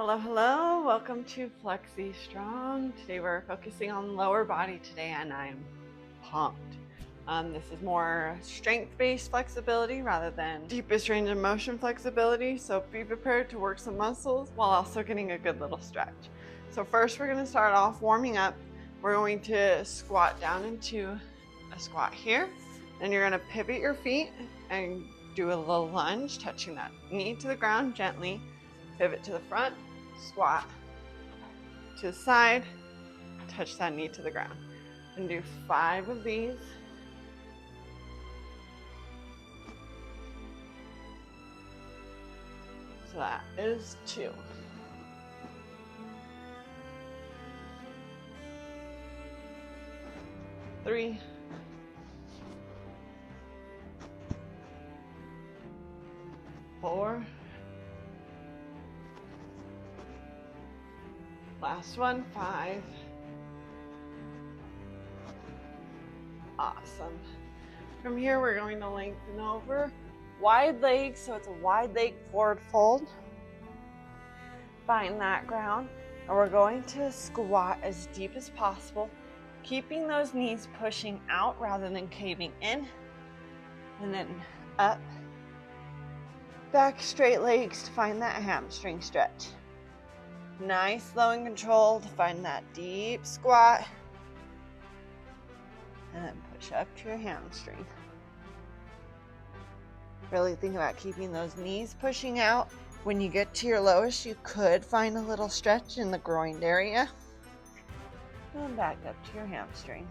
Hello, hello. Welcome to Flexy Strong. Today we're focusing on lower body today and I'm pumped. This is more strength-based flexibility rather than deepest range of motion flexibility. So be prepared to work some muscles while also getting a good little stretch. So first we're going to start off warming up. We're going to squat down into a squat here. Then you're going to pivot your feet and do a little lunge, touching that knee to the ground gently. Pivot to the front, squat to the side, touch that knee to the ground. And do 5 of these. So that is 2. 3. 4. Last one, 5. Awesome. From here, we're going to lengthen over. Wide legs, so it's a wide leg forward fold. Find that ground. And we're going to squat as deep as possible, keeping those knees pushing out rather than caving in. And then up. Back straight legs to find that hamstring stretch. Nice, slow and controlled. Find that deep squat. And then push up to your hamstring. Really think about keeping those knees pushing out. When you get to your lowest, you could find a little stretch in the groin area. And back up to your hamstring.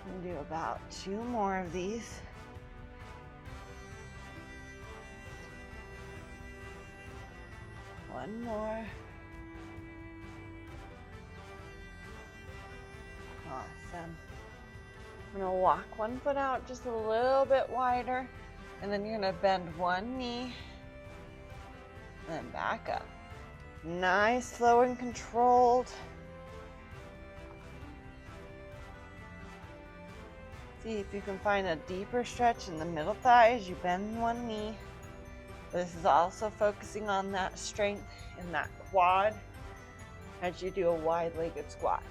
And do about 2 more of these. One more. Awesome. I'm going to walk one foot out just a little bit wider, and then you're going to bend one knee, and then back up. Nice, slow and controlled. See if you can find a deeper stretch in the middle thigh as you bend one knee. This is also focusing on that strength in that quad as you do a wide-legged squat.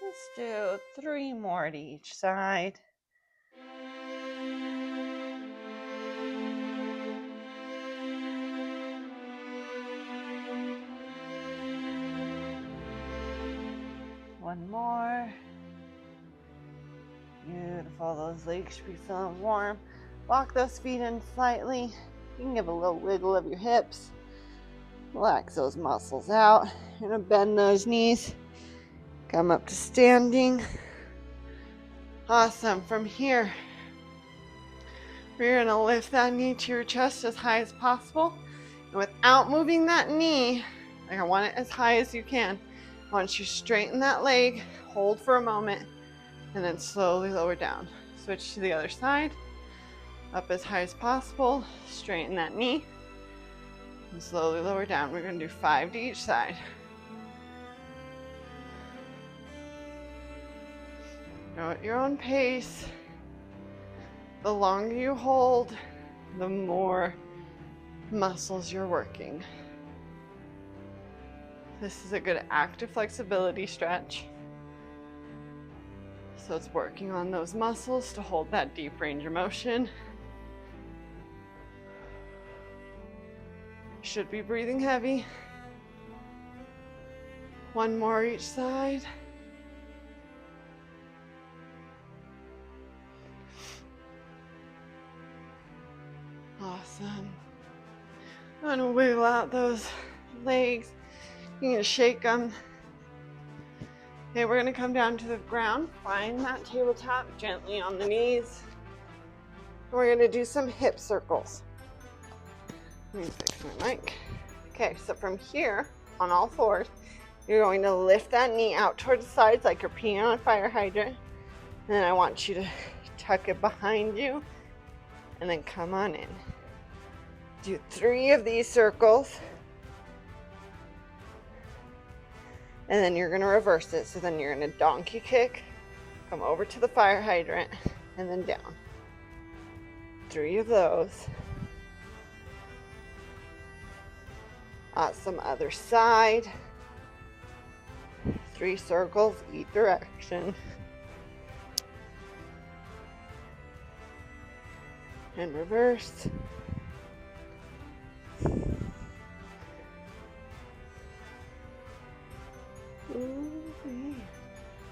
Let's do 3 more to each side. One more. Beautiful. Those legs should be feeling warm. Lock those feet in slightly. You can give a little wiggle of your hips. Relax those muscles out. You're going to bend those knees. Come up to standing. Awesome. From here, we're going to lift that knee to your chest as high as possible. And without moving that knee, like I want it as high as you can, I want you to straighten that leg, hold for a moment, and then slowly lower down. Switch to the other side. Up as high as possible. Straighten that knee. And slowly lower down. We're going to do 5 to each side. Go at your own pace. The longer you hold, the more muscles you're working. This is a good active flexibility stretch. So it's working on those muscles to hold that deep range of motion. Should be breathing heavy. 1 more each side. Awesome. I'm gonna wiggle out those legs. You're gonna shake them. Okay, we're gonna come down to the ground. Find that tabletop gently on the knees. We're gonna do some hip circles. Let me fix my mic. Okay, so from here, on all 4s, you're going to lift that knee out towards the sides like you're peeing on a fire hydrant. And then I want you to tuck it behind you and then come on in. Do 3 of these circles. And then you're gonna reverse it. So then you're gonna donkey kick, come over to the fire hydrant, and then down. 3 of those. Awesome, other side. 3 circles, each direction. And reverse.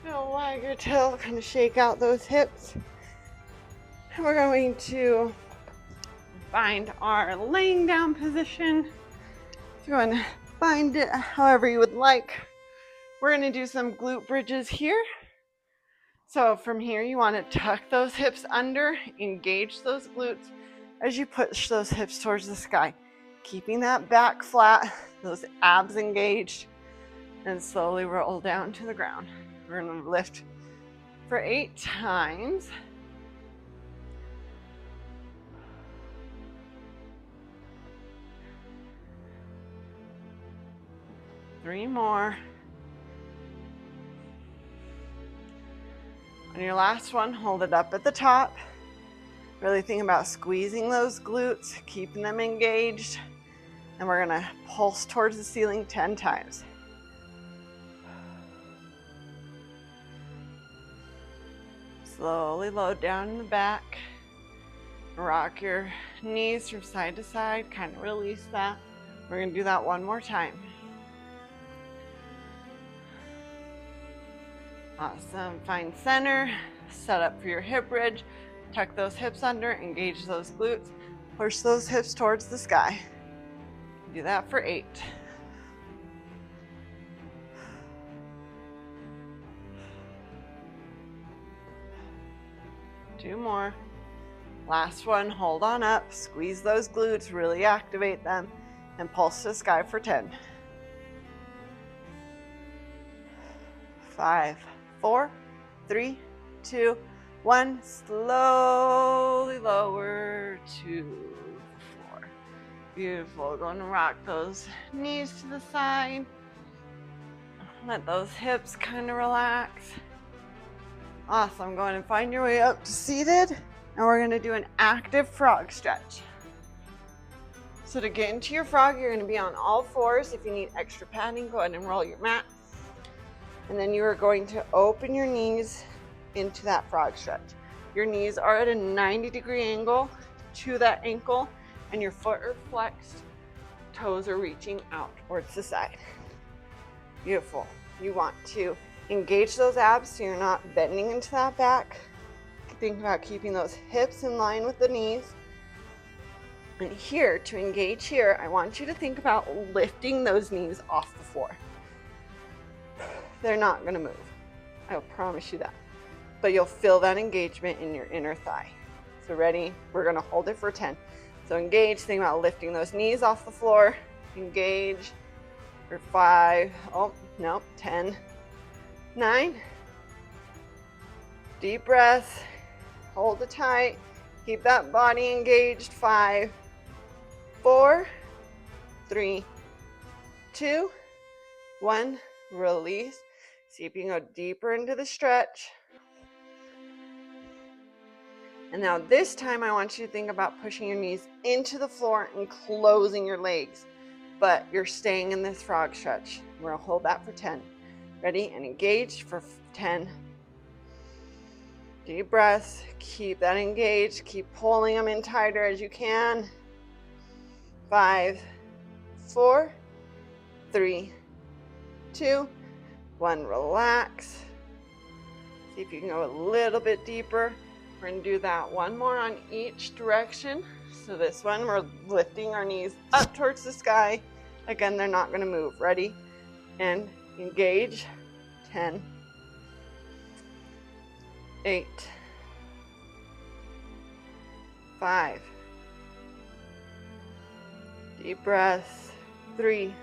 Now wag your tail, kind of shake out those hips. And we're going to find our laying down position. So go and find it however you would like. We're going to do some glute bridges here. So from here, you want to tuck those hips under, engage those glutes as you push those hips towards the sky, keeping that back flat, those abs engaged, and slowly roll down to the ground. We're going to lift for 8 times. Three more. On your last one, hold it up at the top. Really think about squeezing those glutes, keeping them engaged. And we're gonna pulse towards the ceiling 10 times. Slowly load down in the back. Rock your knees from side to side, kind of release that. We're gonna do that one more time. Awesome, find center, set up for your hip bridge, tuck those hips under, engage those glutes, push those hips towards the sky. Do that for 8. Two more. Last one, hold on up, squeeze those glutes, really activate them, and pulse to the sky for 10. 5, 4, 3, 2, 1. Slowly lower to 4. Beautiful. Going to rock those knees to the side. Let those hips kind of relax. Awesome. Go ahead and find your way up to seated. And we're going to do an active frog stretch. So to get into your frog, you're going to be on all fours. If you need extra padding, go ahead and roll your mat. And then you are going to open your knees into that frog stretch. Your knees are at a 90-degree angle to that ankle, and your foot are flexed, toes are reaching out towards the side. Beautiful. You want to engage those abs so you're not bending into that back. Think about keeping those hips in line with the knees. And here, to engage here, I want you to think about lifting those knees off the floor. They're not gonna move. I'll promise you that. But you'll feel that engagement in your inner thigh. So ready? We're gonna hold it for 10. So engage, think about lifting those knees off the floor. Engage for 5, oh, no, 10, 9. Deep breath, hold it tight. Keep that body engaged. 5, 4, 3, 2, 1. Release. See if you can go deeper into the stretch. And now this time I want you to think about pushing your knees into the floor and closing your legs. But you're staying in this frog stretch. We're gonna hold that for 10. Ready? And engage for 10. Deep breaths. Keep that engaged. Keep pulling them in tighter as you can. 5, 4, 3, 2, 1. Relax. See if you can go a little bit deeper. We're going to do that one more on each direction. So this one, we're lifting our knees up towards the sky. Again, they're not going to move. Ready? And engage. 10, 8, 5. Deep breaths. 3,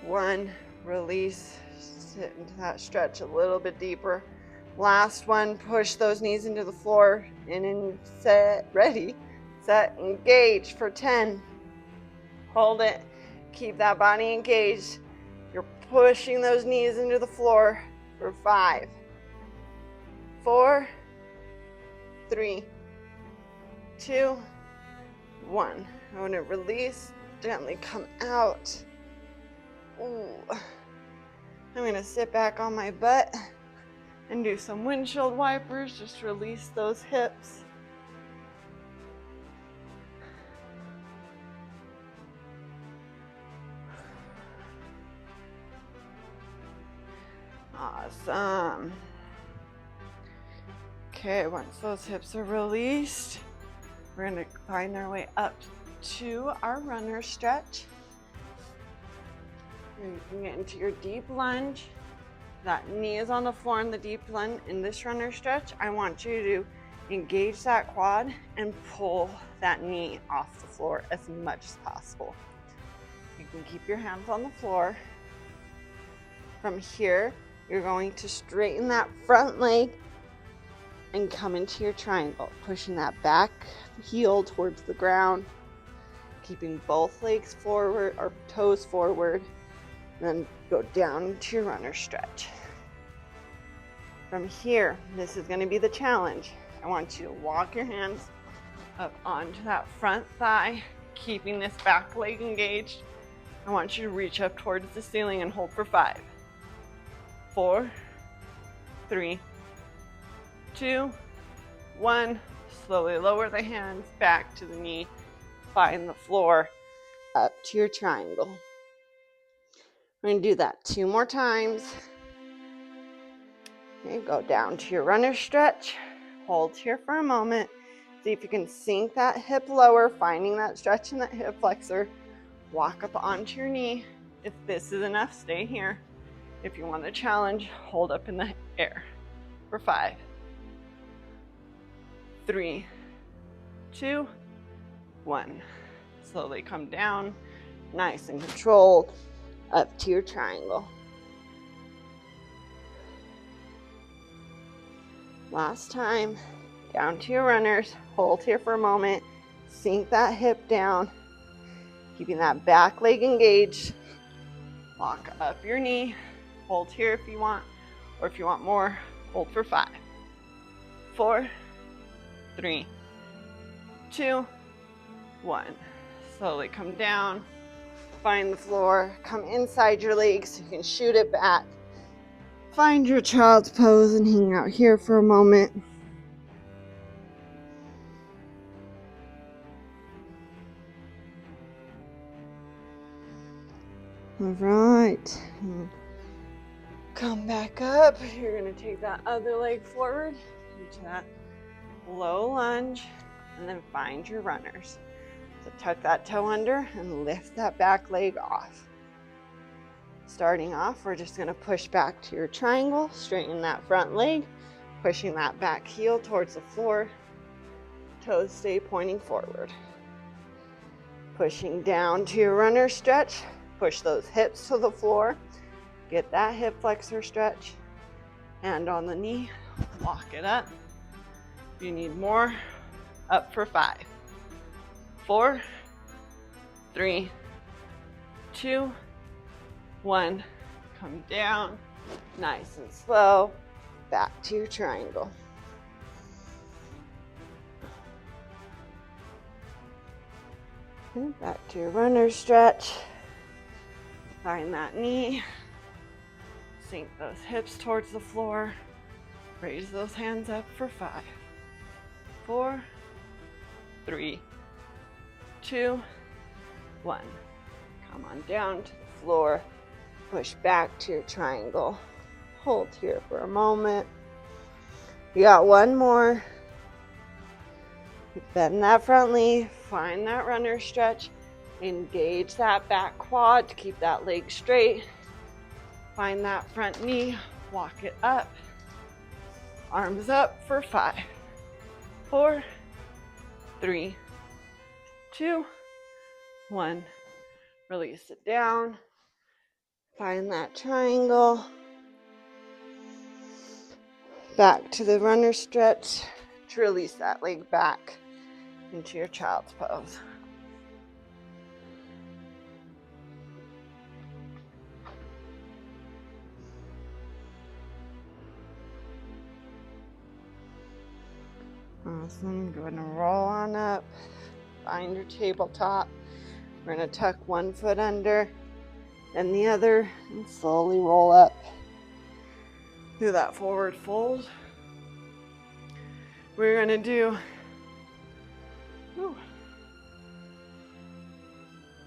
1. Release. Sit into that stretch a little bit deeper. Last one. Push those knees into the floor and in set. Ready, set, engage for 10. Hold it. Keep that body engaged. You're pushing those knees into the floor for 5, 4, 3, 2, 1. I'm going to release, gently come out. Ooh. I'm going to sit back on my butt and do some windshield wipers. Just release those hips. Awesome. Okay, once those hips are released, we're going to find our way up to our runner stretch. You can get into your deep lunge. That knee is on the floor in the deep lunge. In this runner stretch, I want you to engage that quad and pull that knee off the floor as much as possible. You can keep your hands on the floor. From here, you're going to straighten that front leg and come into your triangle, pushing that back heel towards the ground, keeping both legs forward or toes forward, and then go down into your runner stretch. From here, this is going to be the challenge. I want you to walk your hands up onto that front thigh, keeping this back leg engaged. I want you to reach up towards the ceiling and hold for 5, 4, 3, 2, 1. Slowly lower the hands back to the knee. Find the floor up to your triangle. We're going to do that 2 more times. Okay, go down to your runner stretch. Hold here for a moment. See if you can sink that hip lower, finding that stretch in that hip flexor. Walk up onto your knee. If this is enough, stay here. If you want a challenge, hold up in the air for 5, 3, 2, 1. Slowly come down, nice and controlled, up to your triangle. Last time, down to your runners. Hold here for a moment, sink that hip down, keeping that back leg engaged. Walk up your knee. Hold here if you want, or if you want more, hold for 5, 4, 3, 2, 1. Slowly come down, find the floor, come inside your legs so you can shoot it back. Find your child's pose and hang out here for a moment. All right. Come back up. You're going to take that other leg forward into that low lunge and then find your runners. So tuck that toe under and lift that back leg off. Starting off, we're just going to push back to your triangle, straighten that front leg, pushing that back heel towards the floor. Toes stay pointing forward. Pushing down to your runner stretch, push those hips to the floor. Get that hip flexor stretch. Hand on the knee, walk it up. If you need more, up for 5, 4, 3, 2, 1. Come down, nice and slow, back to your triangle. And back to your runner stretch. Find that knee. Sink those hips towards the floor. Raise those hands up for 5, 4, 3, 2, 1. Come on down to the floor. Push back to your triangle. Hold here for a moment. You got one more. Bend that front knee. Find that runner stretch. Engage that back quad to keep that leg straight. Find that front knee. Walk it up. Arms up for 5, 4, 3, 2, 1. Release it down. Find that triangle. Back to the runner stretch to release that leg back into your child's pose. Awesome. Go ahead and roll on up. Find your tabletop. We're going to tuck one foot under and the other and slowly roll up through that forward fold. We're going to do,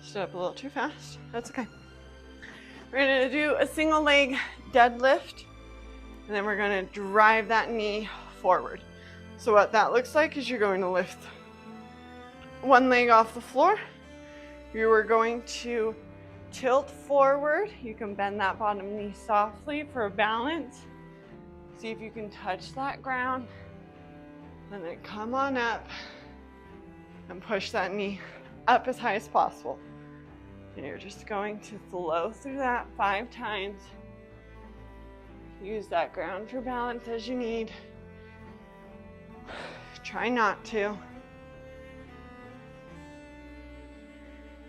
stood up a little too fast. That's okay. We're going to do a single leg deadlift, and then we're going to drive that knee forward. So what that looks like is you're going to lift one leg off the floor. You are going to tilt forward. You can bend that bottom knee softly for a balance. See if you can touch that ground. And then come on up and push that knee up as high as possible. And you're just going to flow through that 5 times. Use that ground for balance as you need. Try not to.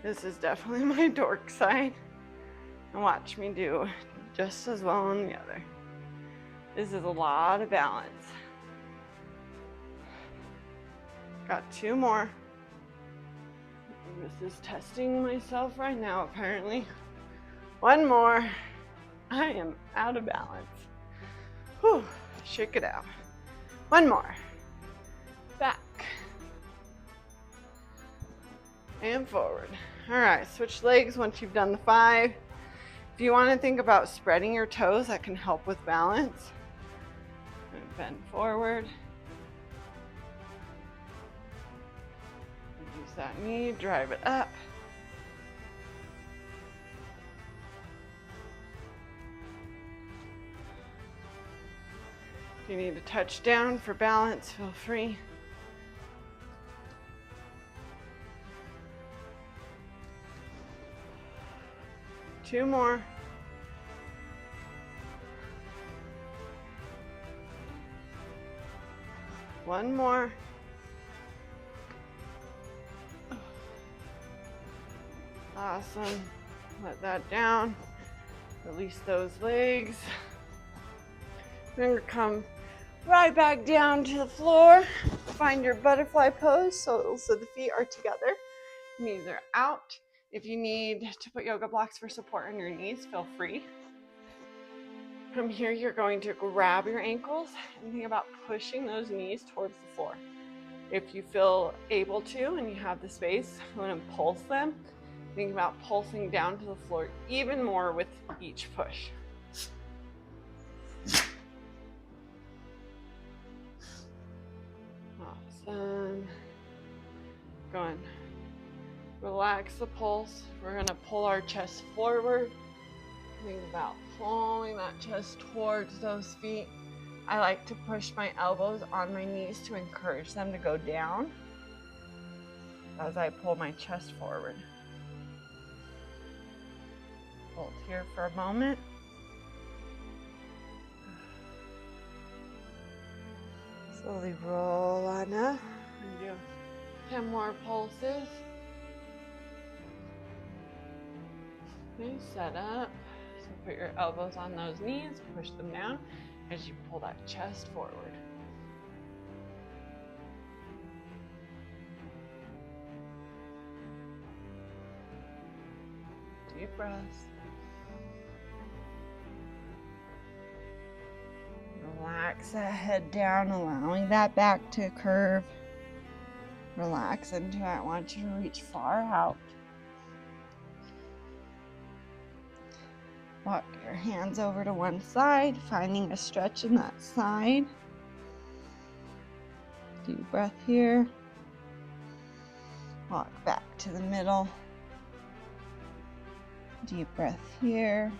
This is definitely my dork side. And watch me do just as well on the other. This is a lot of balance. Got 2 more. This is testing myself right now, apparently. 1 more. I am out of balance. Whew, shake it out. 1 more. Back. And forward. All right, switch legs once you've done the 5. If you want to think about spreading your toes, that can help with balance. And bend forward. Use that knee, drive it up. If you need to touch down for balance, feel free. Two more. One more. Awesome. Let that down. Release those legs. Then we come right back down to the floor. Find your butterfly pose so the feet are together. Knees are out. If you need to put yoga blocks for support on your knees, feel free. From here, you're going to grab your ankles and think about pushing those knees towards the floor. If you feel able to and you have the space, you want to pulse them. Think about pulsing down to the floor even more with each push. Awesome. Go on. Relax the pulse. We're going to pull our chest forward. Think about pulling that chest towards those feet. I like to push my elbows on my knees to encourage them to go down as I pull my chest forward. Hold here for a moment. Slowly roll on up and do 10 more pulses. Okay, set up. So put your elbows on those knees, push them down as you pull that chest forward. Deep breaths. Relax that head down, allowing that back to curve. Relax into it. I want you to reach far out. Walk your hands over to one side, finding a stretch in that side. Deep breath here. Walk back to the middle. Deep breath here.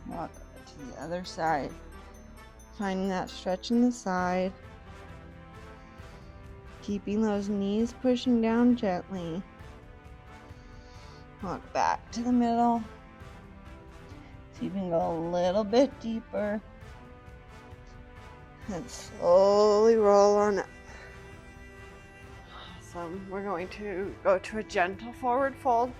Walk to the other side. Finding that stretch in the side. Keeping those knees pushing down gently. Walk back to the middle. So you can go a little bit deeper. And slowly roll on up. Awesome. We're going to go to a gentle forward fold.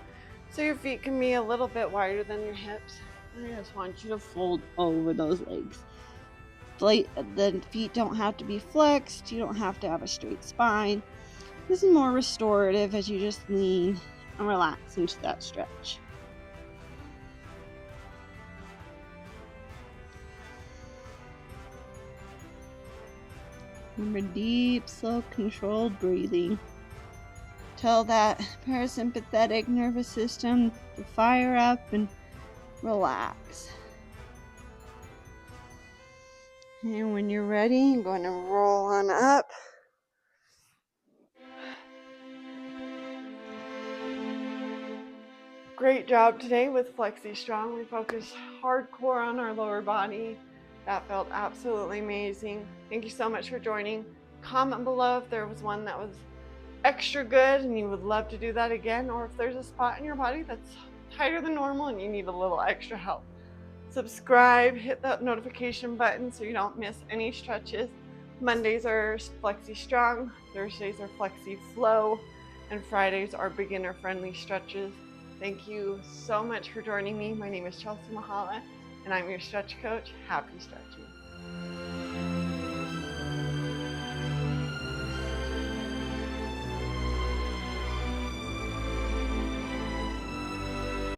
So your feet can be a little bit wider than your hips. I just want you to fold over those legs. The feet don't have to be flexed. You don't have to have a straight spine. This is more restorative as you just lean and relax into that stretch. Remember, deep, slow, controlled breathing. Tell that parasympathetic nervous system to fire up and relax. And when you're ready, I'm going to roll on up. Great job today with Flexy Strong. We focused hardcore on our lower body. That felt absolutely amazing. Thank you so much for joining. Comment below if there was one that was extra good and you would love to do that again, or if there's a spot in your body that's tighter than normal and you need a little extra help. Subscribe, hit that notification button so you don't miss any stretches. Mondays are Flexy Strong, Thursdays are Flexy Flow, and Fridays are beginner friendly stretches. Thank you so much for joining me. My name is Chelsea Mahala, and I'm your stretch coach. Happy stretching.